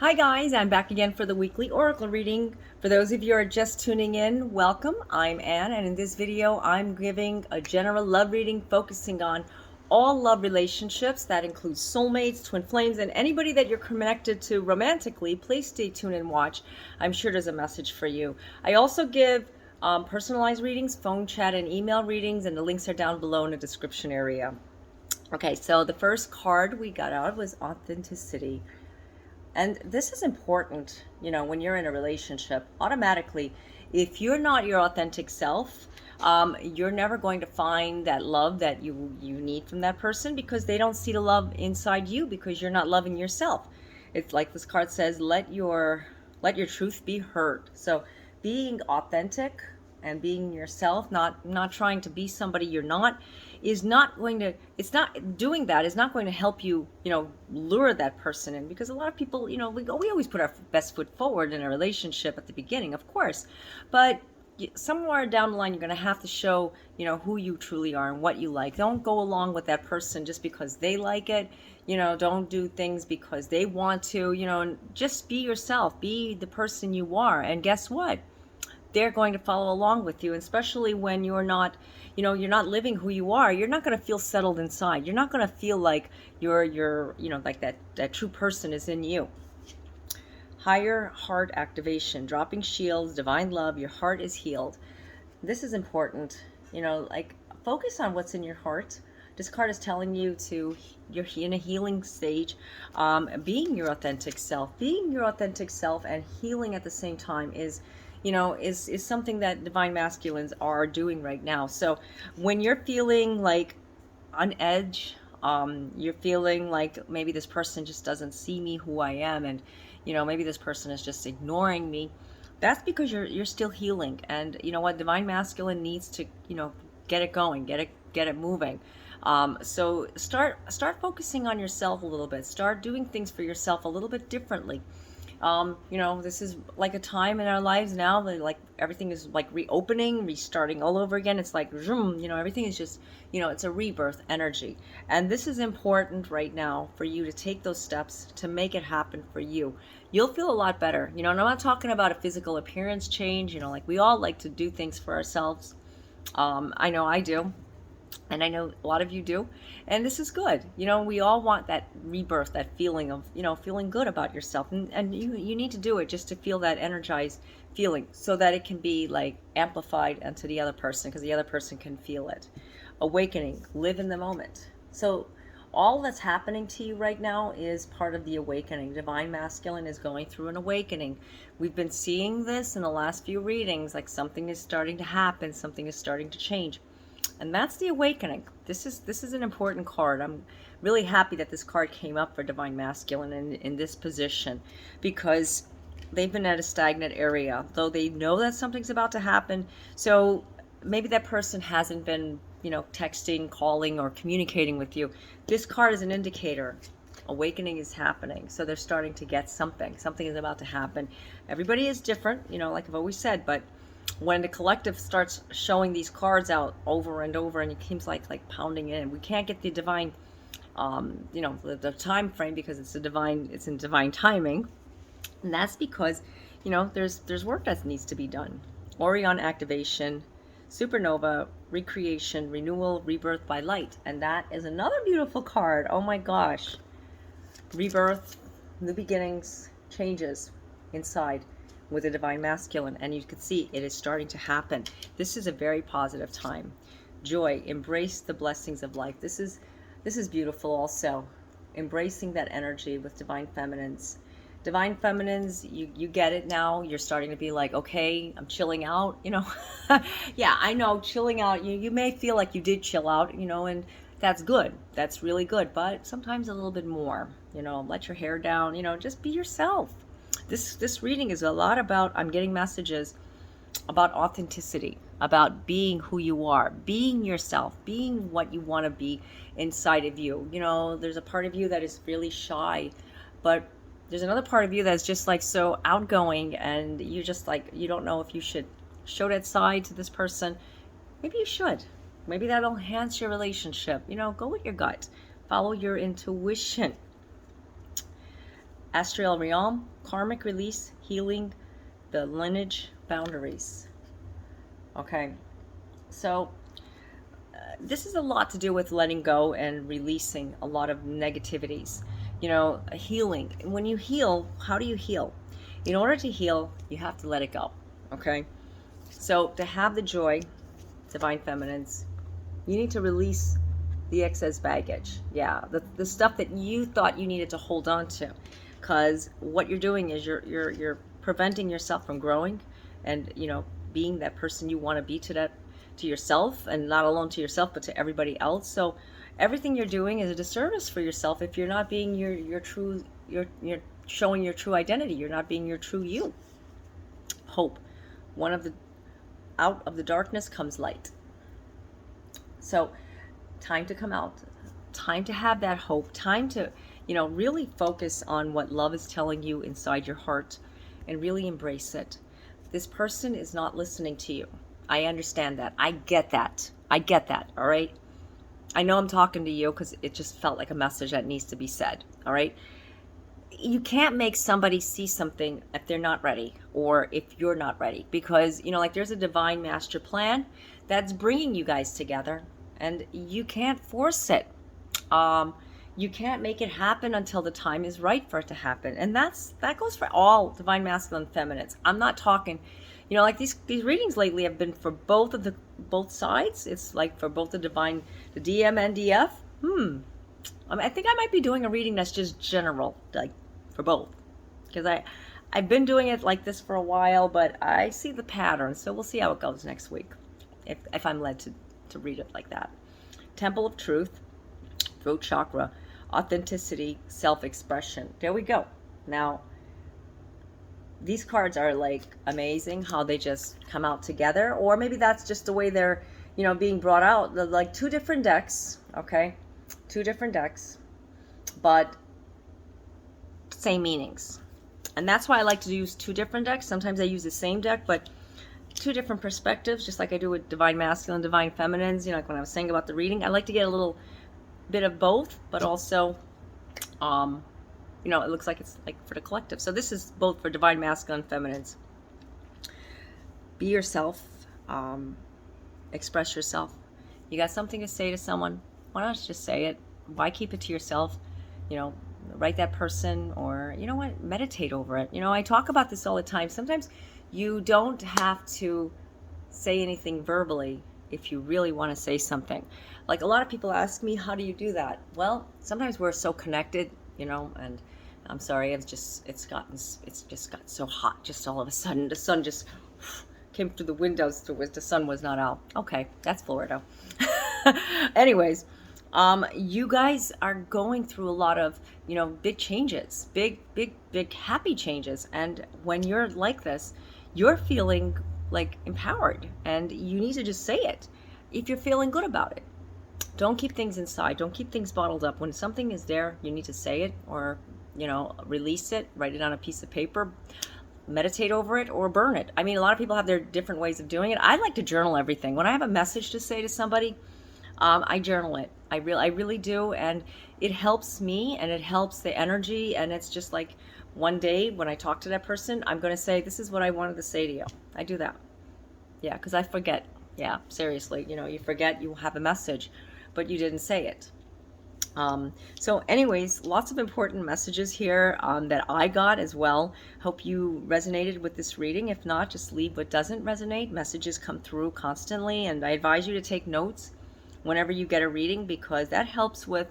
Hi guys, I'm back again for the weekly oracle reading. For those of you who are just tuning in, welcome. I'm Anne, and in this video I'm giving a general love reading focusing on all love relationships. That includes soulmates, twin flames, and anybody that you're connected to romantically. Please stay tuned and watch. I'm sure there's a message for you. I also give personalized readings, phone, chat, and email readings, and the links are down below in the description area. Okay, so the first card we got out was authenticity. And this is important, when you're in a relationship, automatically, if you're not your authentic self, you're never going to find that love that you need from that person, because they don't see the love inside you, because you're not loving yourself. It's like this card says, let your truth be heard. So being authentic and being yourself, not trying to be somebody you're not, is not going to, it's not doing that is not going to help you, lure that person in. Because a lot of people, we always put our best foot forward in a relationship at the beginning, of course, but somewhere down the line you're going to have to show, who you truly are and what you like. Don't go along with that person just because they like it. Don't do things because they want to, just be yourself, be the person you are. And guess what? They're going to follow along with you, especially when you're not, you're not living who you are. You're not going to feel settled inside. You're not going to feel like you're like that true person is in you. Higher heart activation, dropping shields, divine love, your heart is healed. This is important, like focus on what's in your heart. This card is telling you you're in a healing stage. Being your authentic self, and healing at the same time is something that divine masculines are doing right now. So when you're feeling like on edge, you're feeling like maybe this person just doesn't see me who I am, and maybe this person is just ignoring me, that's because you're still healing. And you know what, divine masculine needs to get it going, get it moving. So start focusing on yourself a little bit. Start doing things for yourself a little bit differently. This is like a time in our lives now that like everything is like reopening, restarting all over again. It's like zoom, everything is just, it's a rebirth energy. And this is important right now for you to take those steps to make it happen for you. You'll feel a lot better. And I'm not talking about a physical appearance change, like we all like to do things for ourselves. I know I do. And I know a lot of you do. And this is good. We all want that rebirth, that feeling of, feeling good about yourself. And you need to do it just to feel that energized feeling, so that it can be like amplified onto the other person, because the other person can feel it. Awakening, live in the moment. So all that's happening to you right now is part of the awakening. Divine masculine is going through an awakening. We've been seeing this in the last few readings, like something is starting to happen, something is starting to change. And that's the awakening. This is an important card. I'm really happy that this card came up for divine masculine in this position, because they've been at a stagnant area, though they know that something's about to happen. So maybe that person hasn't been, texting, calling, or communicating with you. This card is an indicator. Awakening is happening. So they're starting to get something. Something is about to happen. Everybody is different, like I've always said, but when the collective starts showing these cards out over and over, and it seems like pounding in, we can't get the divine, the time frame, because it's in divine timing. And that's because, there's work that needs to be done. Orion activation, supernova, recreation, renewal, rebirth by light. And that is another beautiful card. Oh my gosh. Rebirth, new beginnings, changes inside with the divine masculine, and you can see it is starting to happen. This is a very positive time. Joy, embrace the blessings of life. This is beautiful also. Embracing that energy with divine feminines. Divine feminines, you get it now. You're starting to be like, okay, I'm chilling out, Yeah, I know, chilling out. You may feel like you did chill out, and that's good. That's really good. But sometimes a little bit more, let your hair down, just be yourself. This reading is a lot about, I'm getting messages about authenticity, about being who you are, being yourself, being what you want to be inside of you. There's a part of you that is really shy, but there's another part of you that's just like so outgoing, and you're just like, you don't know if you should show that side to this person. Maybe you should. Maybe that'll enhance your relationship. Go with your gut. Follow your intuition. astral realm, karmic release, healing the lineage boundaries. Okay, so this is a lot to do with letting go and releasing a lot of negativities. You know, healing. When you heal, how do you heal? In order to heal, you have to let it go. Okay, so to have the joy, divine feminines, you need to release the excess baggage. Yeah, the stuff that you thought you needed to hold on to, because what you're doing is you're preventing yourself from growing, and being that person you want to be to yourself, and not alone to yourself but to everybody else. So everything you're doing is a disservice for yourself if you're not being your true, you're showing your true identity. You're not being your true you. Hope. One of the Out of the darkness comes light. So time to come out, time to have that hope, time to really focus on what love is telling you inside your heart and really embrace it. This person is not listening to you. I understand that. I get that. All right, I know I'm talking to you because it just felt like a message that needs to be said. All right, you can't make somebody see something if they're not ready, or if you're not ready, because like there's a divine master plan that's bringing you guys together, and you can't force it. You can't make it happen until the time is right for it to happen, and that goes for all divine masculine feminines. I'm not talking, like these readings lately have been for both sides. It's like for both the DM and DF. I think I might be doing a reading that's just general, like for both, because I've been doing it like this for a while, but I see the pattern, so we'll see how it goes next week, if I'm led to read it like that. Temple of Truth, throat chakra, authenticity, self-expression. There we go. Now, these cards are like amazing how they just come out together, or maybe that's just the way they're being brought out. They're like two different decks, okay? Two different decks, but same meanings. And that's why I like to use two different decks. Sometimes I use the same deck, but two different perspectives, just like I do with divine masculine, divine feminines. Like when I was saying about the reading, I like to get a little bit of both, but also it looks like it's like for the collective. So this is both for divine masculine, feminines. Be yourself. Express yourself. You got something to say to someone, why not just say it? Why keep it to yourself? Write that person, or meditate over it. I talk about this all the time. Sometimes you don't have to say anything verbally if you really want to say something. Like a lot of people ask me, how do you do that? Well, sometimes we're so connected, and I'm sorry, it's just got so hot just all of a sudden. The sun just came through the windows to which the sun was not out. Okay, that's Florida. Anyways, you guys are going through a lot of big changes, big happy changes, and when you're like this, you're feeling like empowered, and you need to just say it if you're feeling good about it. Don't keep things inside. Don't keep things bottled up. When something is there, you need to say it, or release it, write it on a piece of paper, meditate over it, or burn it. I mean, a lot of people have their different ways of doing it. I like to journal everything. When I have a message to say to somebody, I journal it. I really do, and it helps me, and it helps the energy. And it's just like one day when I talk to that person, I'm going to say, this is what I wanted to say to you. I do that. Yeah, because I forget. Yeah, seriously, you forget you have a message, but you didn't say it. So anyways, lots of important messages here that I got as well. Hope you resonated with this reading. If not, just leave what doesn't resonate. Messages come through constantly, and I advise you to take notes whenever you get a reading, because that helps with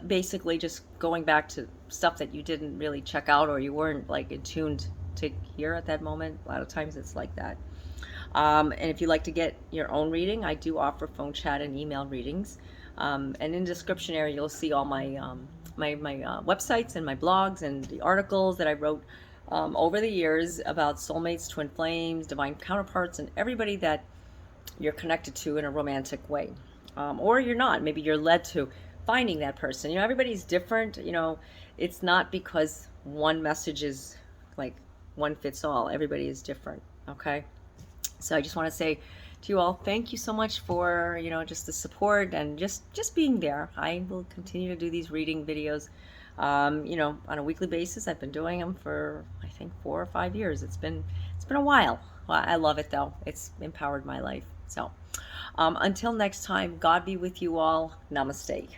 basically just going back to stuff that you didn't really check out, or you weren't like attuned to hear at that moment. A lot of times it's like that. And if you'd like to get your own reading, I do offer phone chat and email readings. And in the description area, you'll see all my websites and my blogs and the articles that I wrote over the years about soulmates, twin flames, divine counterparts, and everybody that you're connected to in a romantic way. Or you're not. Maybe you're led to finding that person. Everybody's different. It's not because one message is like one fits all. Everybody is different. Okay? So I just want to say to you all, thank you so much for just the support and just being there. I will continue to do these reading videos You know, on a weekly basis. I've been doing them for, I think, 4 or 5 years. It's been a while. Well, I love it though. It's empowered my life. So until next time, God be with you all. Namaste.